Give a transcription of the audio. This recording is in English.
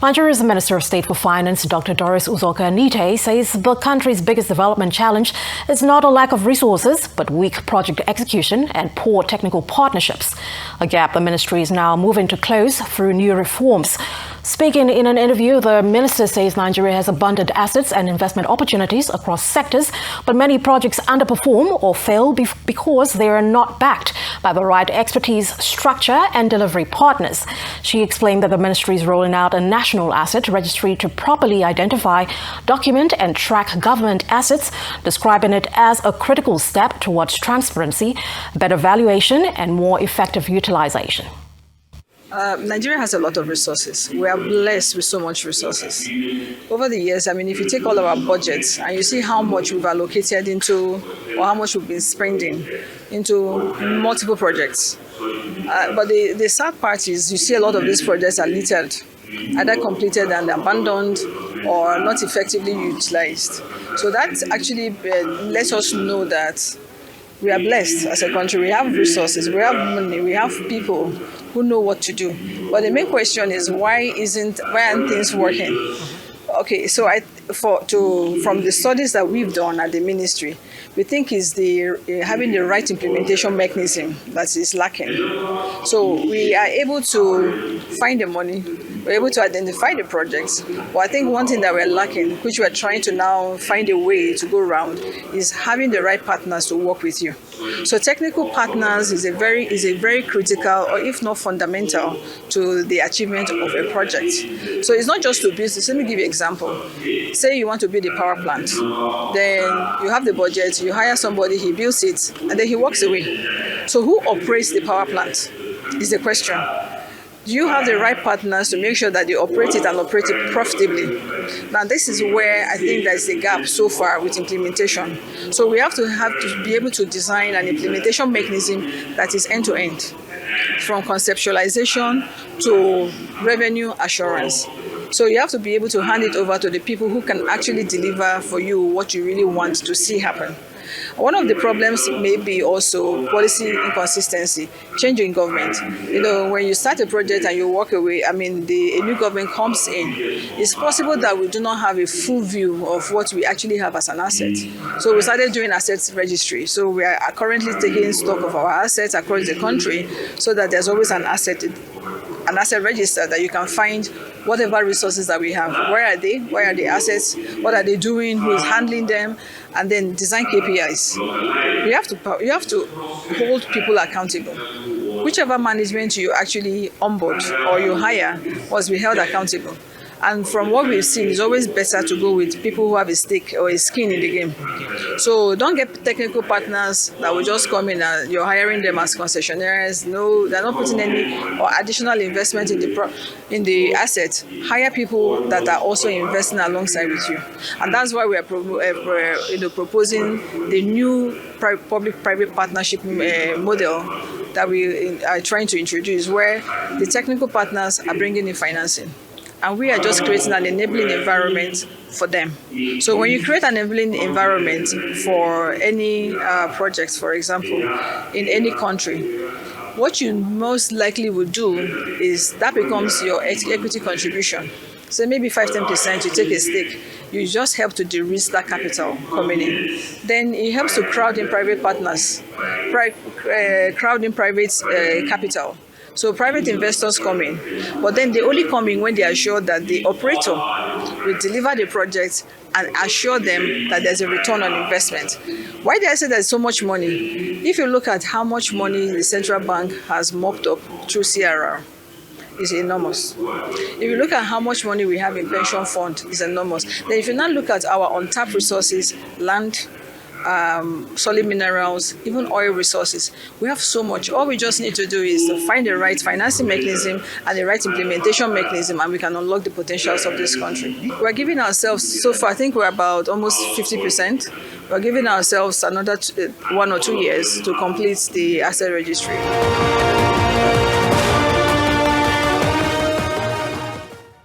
Nigeria's Minister of State for Finance, Dr. Doris Uzoka-Anite, says the country's biggest development challenge is not a lack of resources, but weak project execution and poor technical partnerships. A gap the ministry is now moving to close through new reforms. Speaking in an interview, the minister says Nigeria has abundant assets and investment opportunities across sectors, but many projects underperform or fail because they are not backed by the right expertise, structure and delivery partners. She explained that the ministry is rolling out a national asset registry to properly identify, document and track government assets, describing it as a critical step towards transparency, better valuation and more effective utilization. Nigeria has a lot of resources. We are blessed with so much resources. Over the years, if you take all of our budgets and you see how much we've allocated into, or how much we've been spending into multiple projects. But the sad part is you see a lot of these projects are littered, either completed and abandoned or not effectively utilized. So that actually lets us know that we are blessed as a country. We have resources, we have money, we have people who know what to do. But the main question is why aren't things working? Okay, so from the studies that we've done at the ministry, we think is having the right implementation mechanism that is lacking. So we are able to find the money, we're able to identify the projects. But I think one thing that we're lacking, which we're trying to now find a way to go around, is having the right partners to work with you. So technical partners is a very critical, or if not fundamental, to the achievement of a project. So it's not just to build this. Let me give you an example. Say you want to build a power plant, then you have the budget, you hire somebody, he builds it, and then he walks away. So who operates the power plant is the question. Do you have the right partners to make sure that they operate it and operate it profitably? Now, this is where I think there's a gap so far with implementation. So we have to be able to design an implementation mechanism that is end-to-end, from conceptualization to revenue assurance. So you have to be able to hand it over to the people who can actually deliver for you what you really want to see happen. One of the problems may be also policy inconsistency, change in government. When you start a project and you walk away, a new government comes in, it's possible that we do not have a full view of what we actually have as an asset. So we started doing assets registry. So we are currently taking stock of our assets across the country so that there's always an asset register that you can find whatever resources that we have. Where are they? Where are the assets? What are they doing? Who is handling them? And then design KPIs. You have to hold people accountable. Whichever management you actually onboard or you hire must be held accountable. And from what we've seen, it's always better to go with people who have a stake or a skin in the game. So don't get technical partners that will just come in and you're hiring them as concessionaires. No, they're not putting any or additional investment in the asset. Hire people that are also investing alongside with you. And that's why we are proposing the new public-private partnership model that we are trying to introduce, where the technical partners are bringing in financing. And we are just creating an enabling environment for them. So when you create an enabling environment for any projects, for example, in any country, what you most likely would do is that becomes your equity contribution. So maybe 5-10%, you take a stake. You just help to de-risk that capital coming in. Then it helps to crowd in private partners, crowd in private capital. So private investors come in, but then they only come in when they are sure that the operator will deliver the project and assure them that there's a return on investment. Why did I say there's so much money? If you look at how much money the central bank has mopped up through CRR, it's enormous. If you look at how much money we have in pension fund, it's enormous. Then if you now look at our untapped resources, land, solid minerals, even oil resources, we have so much. All we just need to do is to find the right financing mechanism and the right implementation mechanism, and we can unlock the potentials of this country. We're giving ourselves, so far I think we're about almost 50%. We're giving ourselves another 1 or 2 years to complete the asset registry.